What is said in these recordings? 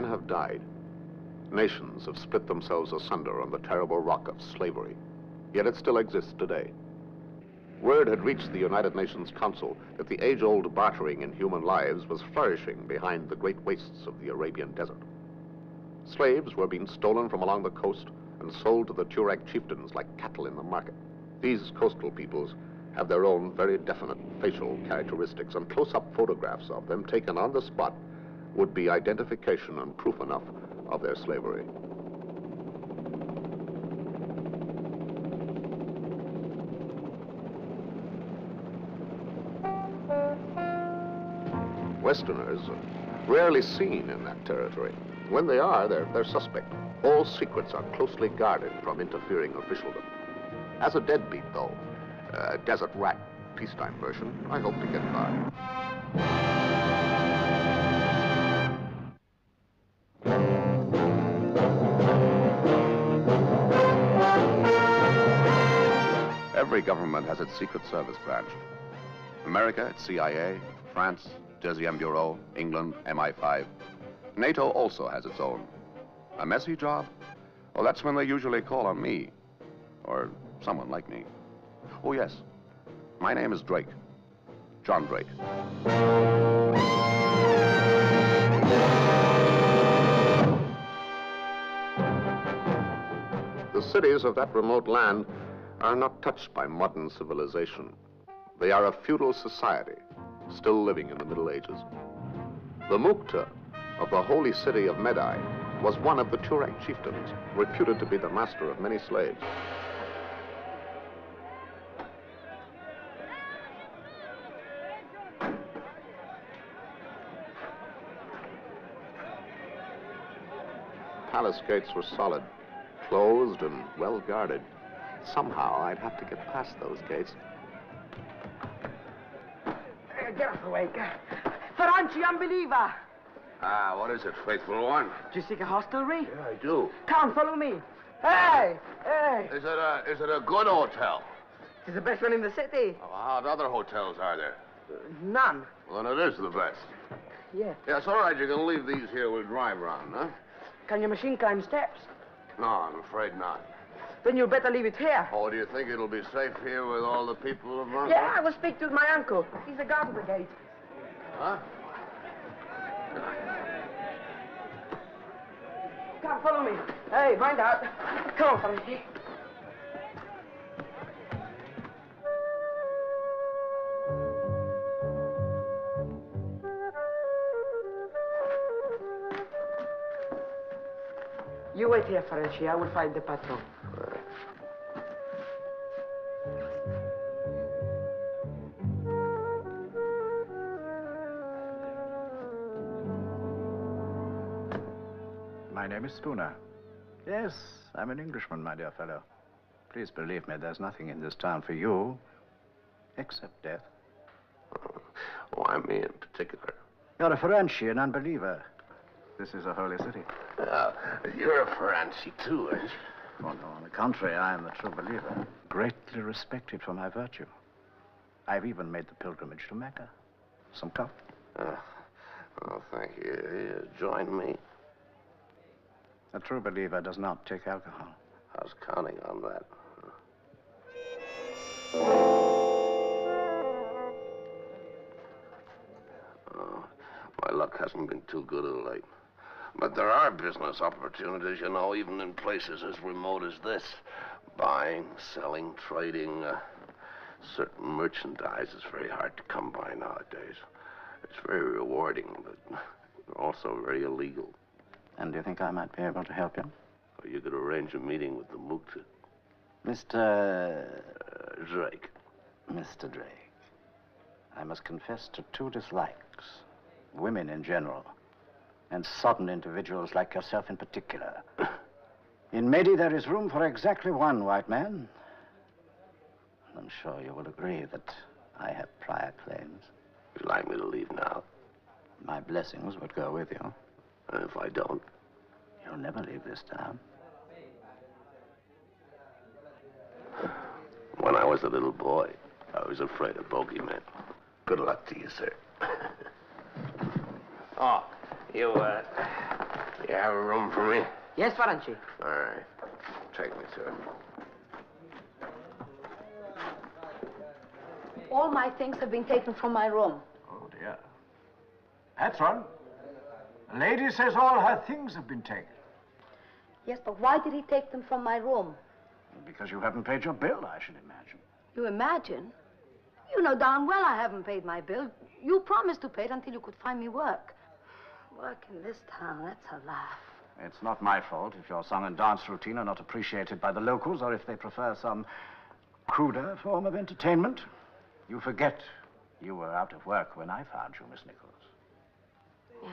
Men have died. Nations have split themselves asunder on the terrible rock of slavery, yet it still exists today. Word had reached the United Nations Council that the age-old bartering in human lives was flourishing behind the great wastes of the Arabian desert. Slaves were being stolen from along the coast and sold to the Tuareg chieftains like cattle in the market. These coastal peoples have their own very definite facial characteristics, and close-up photographs of them taken on the spot would be identification and proof enough of their slavery. Westerners are rarely seen in that territory. When they are, they're suspect. All secrets are closely guarded from interfering officialdom. As a deadbeat, though, a desert rat, peacetime version, I hope to get by. Every government has its Secret Service branch. America, its CIA, France, Deuxième Bureau, England, MI5. NATO also has its own. A messy job? Well, that's when they usually call on me, or someone like me. Oh, yes. My name is Drake. John Drake. The cities of that remote land are not touched by modern civilization. They are a feudal society, still living in the Middle Ages. The Mukhtar of the holy city of Medai was one of the Tuareg chieftains, reputed to be the master of many slaves. Palace gates were solid, closed and well guarded. Somehow I'd have to get past those gates. Get off the way. Ferranci, unbeliever. Ah, what is it, faithful one? Do you seek a hostelry? Yeah, I do. Come, follow me. Hey, hey. Is it a good hotel? It's the best one in the city. Oh, what other hotels are there? None. Well, then it is the best. Yeah. Yeah, it's all right. You can leave these here. We'll drive round, huh? Can your machine climb steps? No, I'm afraid not. Then you'd better leave it here. Oh, do you think it'll be safe here with all the people around? Yeah, I will speak to my uncle. He's a guard at the gate. Huh? Come, follow me. Hey, find out. Come on, Ferranci. You wait here, Ferranci. I will find the patron. My name is Spooner. Yes, I'm an Englishman, my dear fellow. Please believe me, there's nothing in this town for you, except death. Why me in particular? You're a Ferranci, an unbeliever. This is a holy city. You're a Ferranci, too, aren't you? Oh, no, on the contrary, I am a true believer. Greatly respected for my virtue. I've even made the pilgrimage to Mecca. Some coffee? Oh, thank you. You join me. A true believer does not take alcohol. I was counting on that. Oh, my luck hasn't been too good of late. But there are business opportunities, you know, even in places as remote as this. Buying, selling, trading, certain merchandise is very hard to come by nowadays. It's very rewarding, but also very illegal. And do you think I might be able to help you? Well, you could arrange a meeting with the Mukhtar. Mr. Drake. Mr. Drake, I must confess to two dislikes. Women in general, and sodden individuals like yourself in particular. In Medi, there is room for exactly one white man. I'm sure you will agree that I have prior claims. You'd like me to leave now? My blessings would go with you. And if I don't? You'll never leave this town. When I was a little boy, I was afraid of bogeymen. Good luck to you, sir. Oh, you, You have a room for me? Yes, Faranchi. All right. Take me to it. All my things have been taken from my room. Oh, dear. Patron, the lady says all her things have been taken. Yes, but why did he take them from my room? Because you haven't paid your bill, I should imagine. You imagine? You know darn well I haven't paid my bill. You promised to pay it until you could find me work. Work in this town, that's a laugh. It's not my fault if your song and dance routine are not appreciated by the locals, or if they prefer some cruder form of entertainment. You forget you were out of work when I found you, Miss Nichols. Yeah.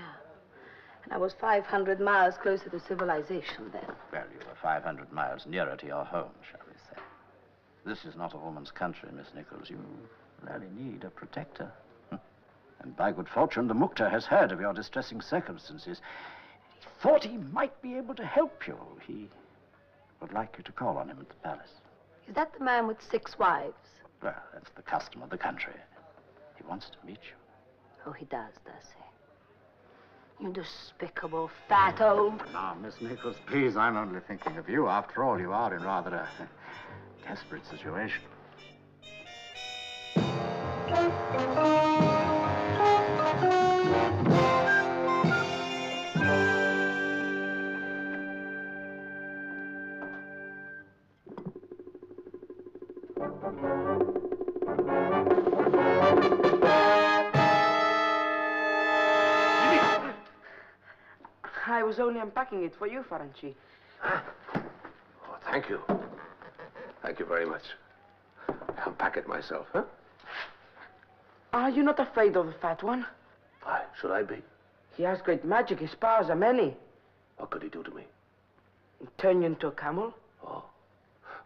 And I was 500 miles closer to civilization then. Well, you were 500 miles nearer to your home, shall we say. This is not a woman's country, Miss Nichols. You really need a protector. And by good fortune, the Mukta has heard of your distressing circumstances. He thought he might be able to help you. He would like you to call on him at the palace. Is that the man with 6 wives? Well, that's the custom of the country. He wants to meet you. Oh, he does he? You despicable fatto. Now, Miss Nichols, please, I'm only thinking of you. After all, you are in rather a desperate situation. I was only unpacking it for you, Faranchi. Oh, thank you. Thank you very much. I'll pack it myself, huh? Are you not afraid of the fat one? Why should I be? He has great magic. His powers are many. What could he do to me? Turn you into a camel? Oh,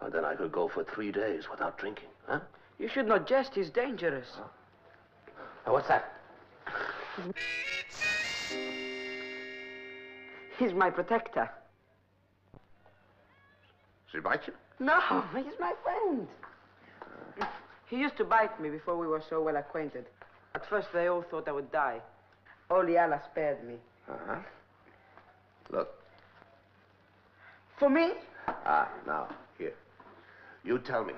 and then I could go for 3 days without drinking, huh? You should not jest. He's dangerous. Now, what's that? He's my protector. She bite you? No, he's my friend. He used to bite me before we were so well acquainted. At first, they all thought I would die. Only Allah spared me. Uh-huh. Look. For me? Now, here. You tell me,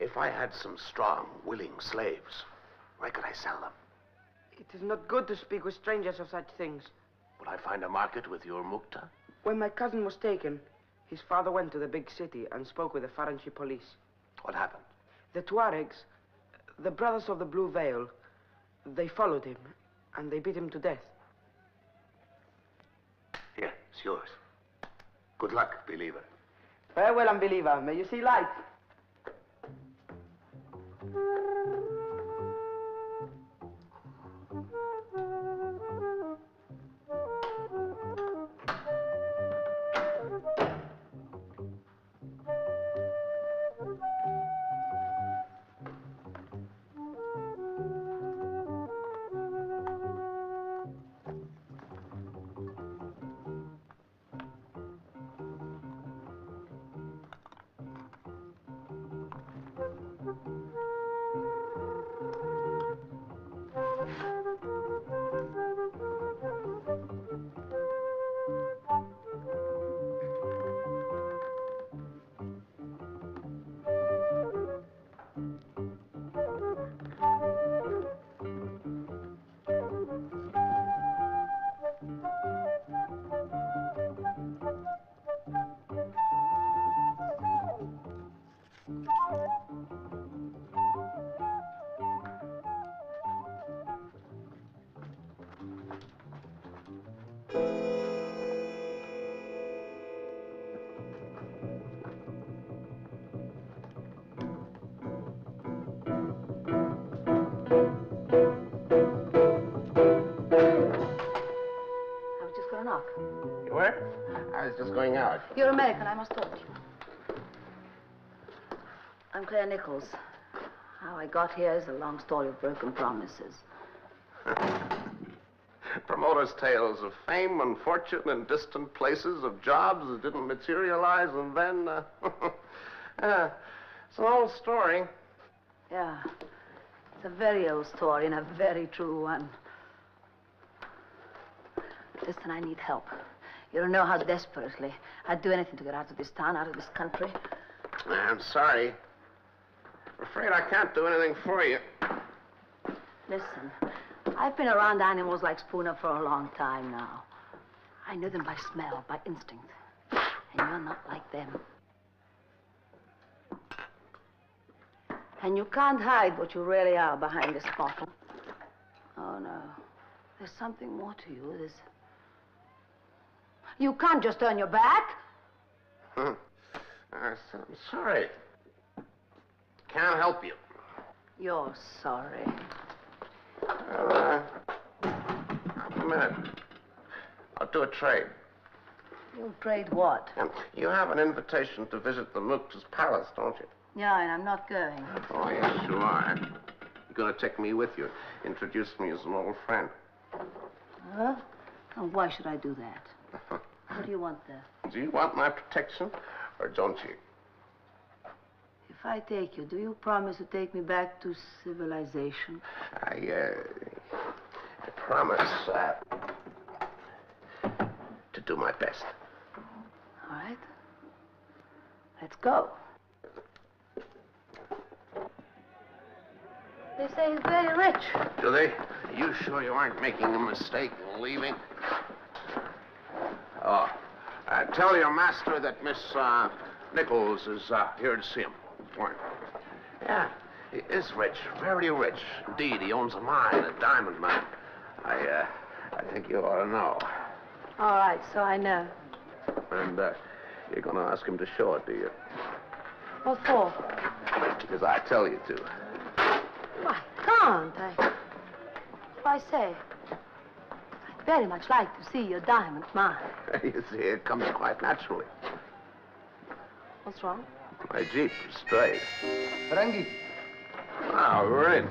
if I had some strong, willing slaves, where could I sell them? It is not good to speak with strangers of such things. Would I find a market with your Mukta? When my cousin was taken, his father went to the big city and spoke with the Faranchi police. What happened? The Tuaregs, the brothers of the Blue Veil, they followed him and they beat him to death. Here, it's yours. Good luck, believer. Farewell, unbeliever. May you see light. You were? I was just going out. You're American. I must talk to you. I'm Claire Nichols. How I got here is a long story of broken promises. Promoters' tales of fame and fortune in distant places, of jobs that didn't materialize, and then, it's an old story. Yeah. It's a very old story and a very true one. Listen, I need help. You don't know how desperately I'd do anything to get out of this town, out of this country. I'm sorry. I'm afraid I can't do anything for you. Listen, I've been around animals like Spooner for a long time now. I know them by smell, by instinct. And you're not like them. And you can't hide what you really are behind this bottle. Oh, no. There's something more to you. You can't just turn your back. I'm sorry. Can't help you. You're sorry. A minute. I'll do a trade. You'll trade what? You have an invitation to visit the Mukta's palace, don't you? Yeah, and I'm not going. Oh, yes, you are. You're going to take me with you. Introduce me as an old friend. Huh? And why should I do that? What do you want there? Do you want my protection, or don't you? If I take you, do you promise to take me back to civilization? I promise to do my best. All right. Let's go. They say he's very rich. Do they? Are you sure you aren't making a mistake in leaving? Oh, tell your master that Miss Nichols is here to see him. Warren. Yeah, he is rich, very rich. Indeed, he owns a mine, a diamond mine. I think you ought to know. All right, so I know. And you're going to ask him to show it, do you? What for? Because I tell you to. Why, can't I? Why say? I'd very much like to see your diamond mine. You see, it comes quite naturally. What's wrong? My Jeep is straight. Rangi. Ah, we're in.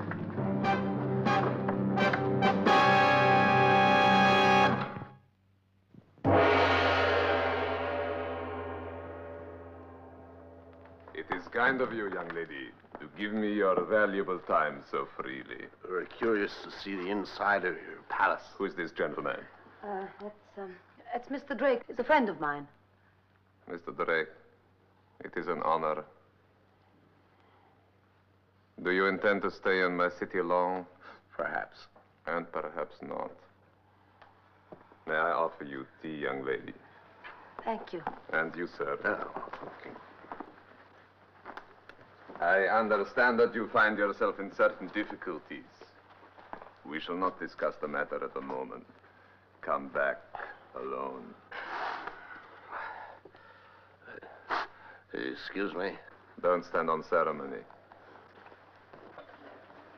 It is kind of you, young lady, to give me your valuable time so freely. We're curious to see the inside of your palace. Who's this gentleman? It's Mr. Drake. He's a friend of mine. Mr. Drake, it is an honor. Do you intend to stay in my city long? Perhaps. And perhaps not. May I offer you tea, young lady? Thank you. And you, sir. Oh, okay. I understand that you find yourself in certain difficulties. We shall not discuss the matter at the moment. Come back alone. Excuse me. Don't stand on ceremony.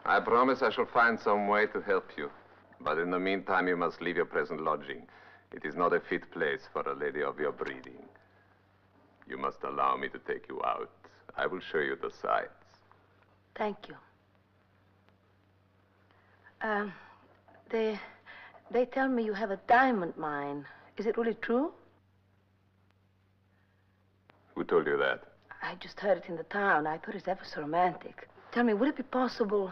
I promise I shall find some way to help you. But in the meantime, you must leave your present lodging. It is not a fit place for a lady of your breeding. You must allow me to take you out. I will show you the sights. Thank you. They tell me you have a diamond mine. Is it really true? Who told you that? I just heard it in the town. I thought it's ever so romantic. Tell me, would it be possible?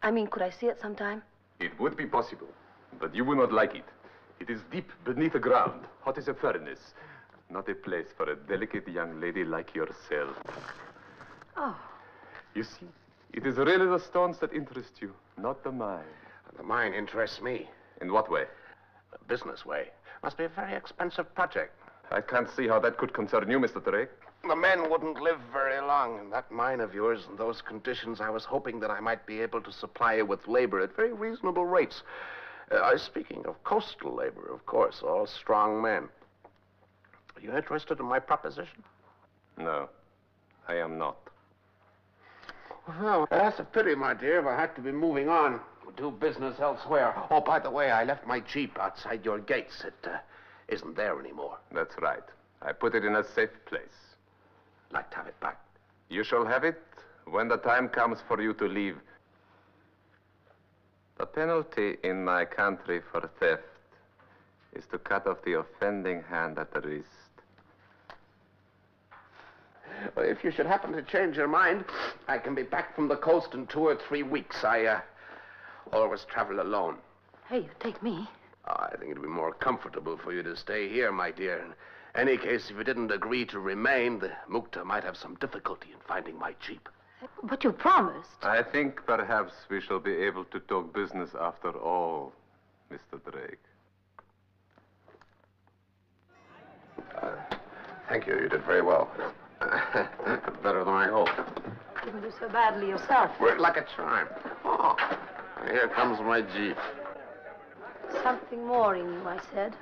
I mean, could I see it sometime? It would be possible, but you will not like it. It is deep beneath the ground, hot as a furnace. Not a place for a delicate young lady like yourself. Oh. You see, it is really the stones that interest you, not the mine. The mine interests me. In what way? The business way. Must be a very expensive project. I can't see how that could concern you, Mr. Drake. The men wouldn't live very long in that mine of yours. In those conditions, I was hoping that I might be able to supply you with labor at very reasonable rates. Speaking of coastal labor, of course, all strong men. Are you interested in my proposition? No, I am not. Well, that's a pity, my dear, but I have to be moving on. Do business elsewhere. Oh, by the way, I left my Jeep outside your gates. It isn't there anymore. That's right. I put it in a safe place. Like to have it back. You shall have it when the time comes for you to leave. The penalty in my country for theft is to cut off the offending hand at the wrist. Well, if you should happen to change your mind, I can be back from the coast in 2 or 3 weeks. I always travel alone. Hey, you take me. I think it'd be more comfortable for you to stay here, my dear. In any case, if you didn't agree to remain, the Mukta might have some difficulty in finding my jeep. But you promised. I think perhaps we shall be able to talk business after all, Mr. Drake. Thank you. You did very well. Better than I hoped. You can do so badly yourself. Worked like a charm. Oh, here comes my jeep. Something more in you, I said.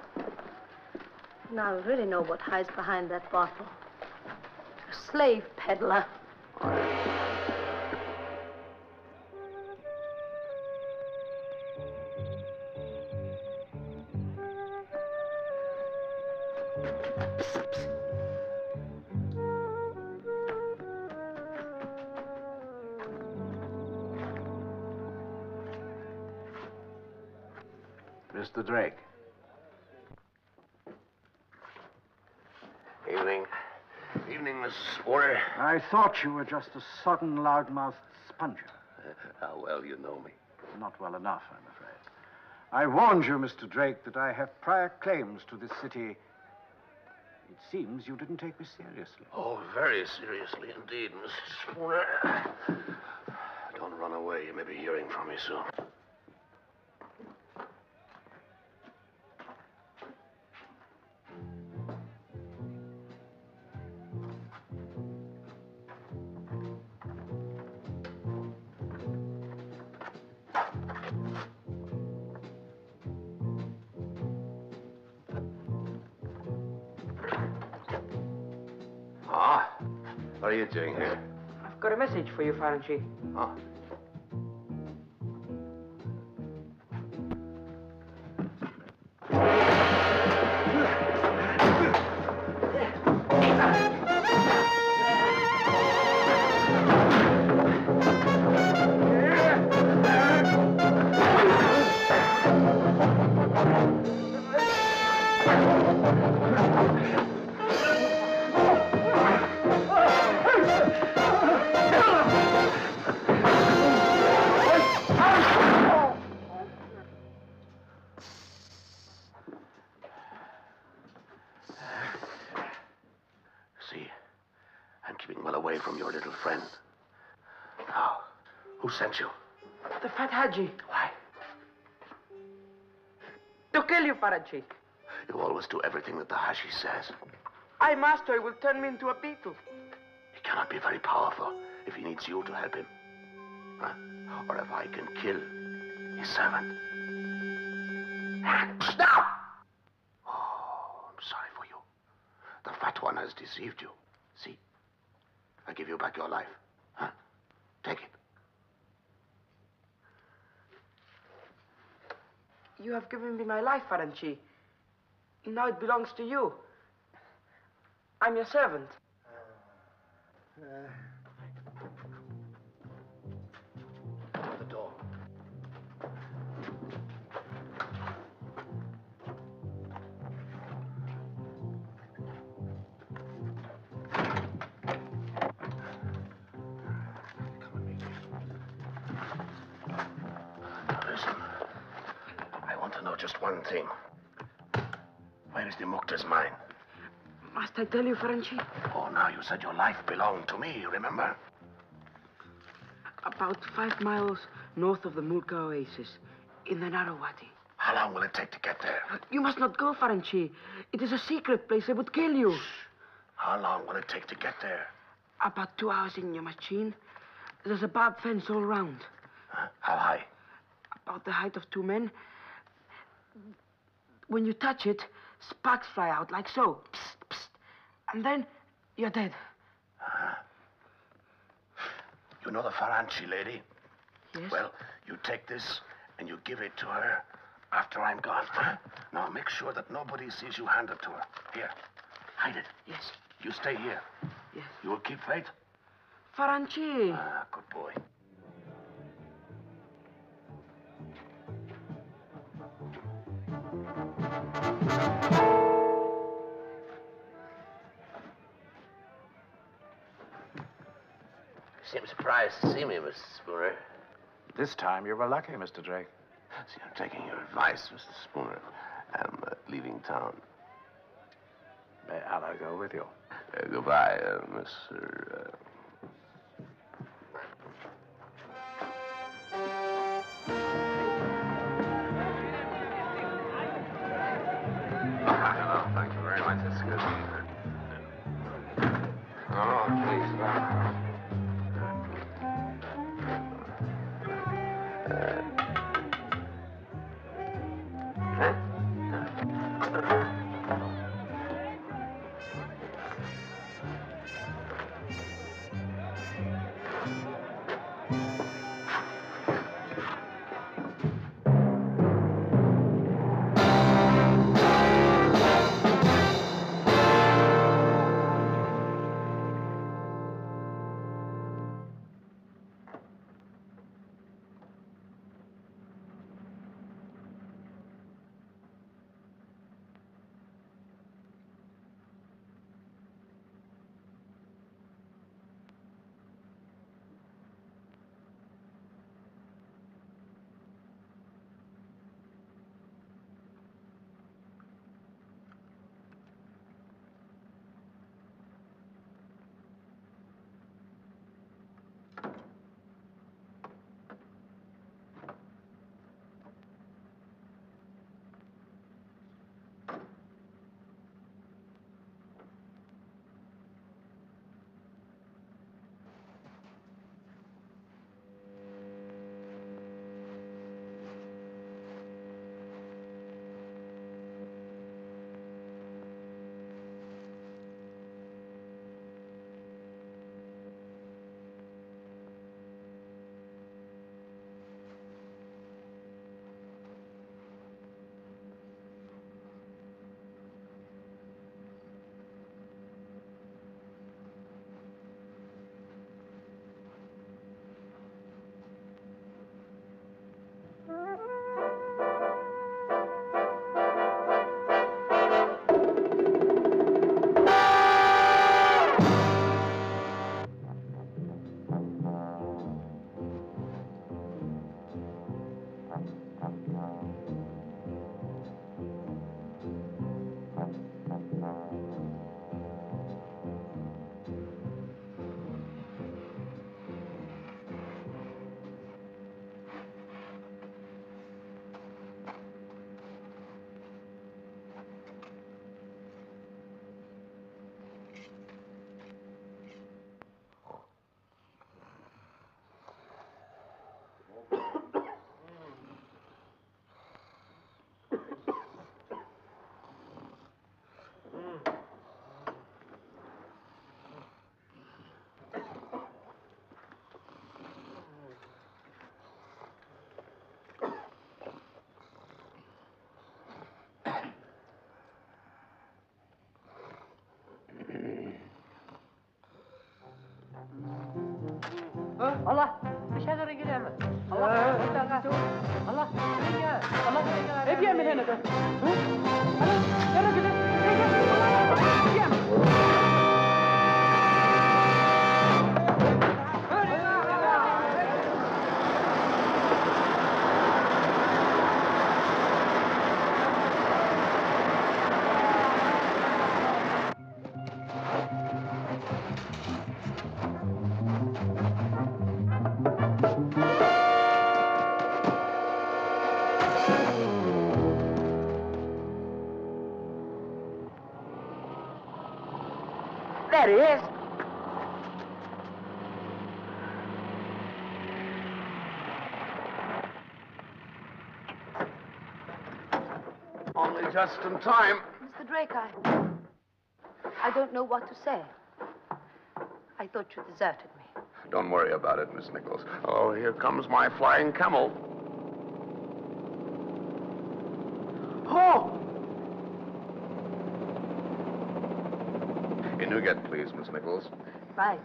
Now I really know what hides behind that bottle. A slave peddler. Mr. Drake. Evening. Evening, Mrs. Spooner. I thought you were just a sodden, loud-mouthed sponger. How well you know me. Not well enough, I'm afraid. I warned you, Mr. Drake, that I have prior claims to this city. It seems you didn't take me seriously. Oh, very seriously indeed, Mrs. Spooner. Don't run away. You may be hearing from me soon. What are you doing here? I've got a message for you, Faranchi. Huh? See, I'm keeping well away from your little friend. Now, who sent you? The Fat Haji. Why? To kill you, Faranchi. You always do everything that the Haji says. I, master, he will turn me into a beetle. He cannot be very powerful if he needs you to help him. Huh? Or if I can kill his servant. Stop! Oh, I'm sorry for you. The Fat One has deceived you. See? I give you back your life. Huh? Take it. You have given me my life, Faranchi. Now it belongs to you. I'm your servant. The door. Listen, I want to know just one thing. Where is the Mukta's mine? Must I tell you, Faranchi? Oh, now you said your life belonged to me, remember? About 5 miles north of the Mulka Oasis, in the narrow wadi. How long will it take to get there? You must not go, Faranchi. It is a secret place. They would kill you. Shh. How long will it take to get there? About 2 hours in your machine. There's a barbed fence all round. Huh? How high? About the height of 2 men. When you touch it, sparks fly out like so. Psst, psst. And then you're dead. You know the Faranchi lady? Yes? Well, you take this and you give it to her after I'm gone. Huh? Now make sure that nobody sees you hand it to her. Here, hide it. Yes. You stay here. Yes. You will keep faith? Faranchi. Ah, good boy. Seem surprised to see me, Mr. Spooner. This time you were lucky, Mr. Drake. See, I'm taking your advice, Mr. Spooner. I'm leaving town. May Allah go with you. Goodbye, Mr. No, thank you very much. It's good. Oh, please. الله مش هقدر يجي يعمل الله الله الله ايه بيعمل هنا ده؟ ايه الراجل ده؟ ايه بيعمل؟ There he is. Only just in time. Mr. Drake, I don't know what to say. I thought you deserted me. Don't worry about it, Miss Nichols. Oh, here comes my flying camel. Oh! In Newgate, please, Miss Nichols. Right.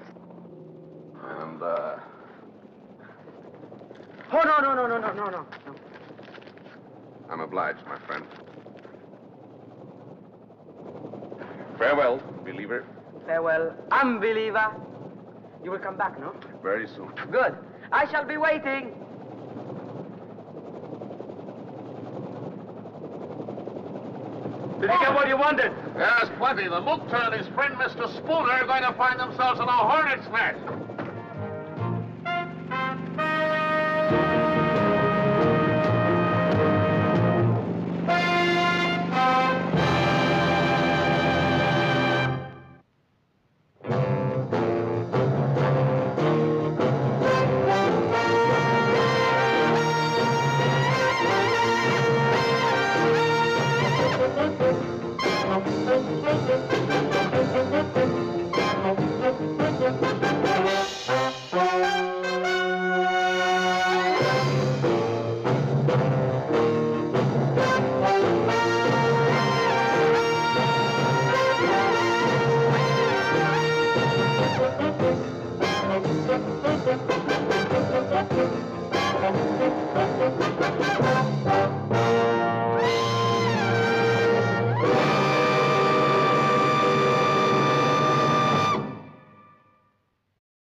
And, Oh, no. I'm obliged, my friend. Farewell, believer. Farewell, unbeliever. You will come back, no? Very soon. Good. I shall be waiting. Did you get what you wanted? Yes, plenty. The Mukhtar and his friend, Mr. Spooner, are going to find themselves in a hornet's nest.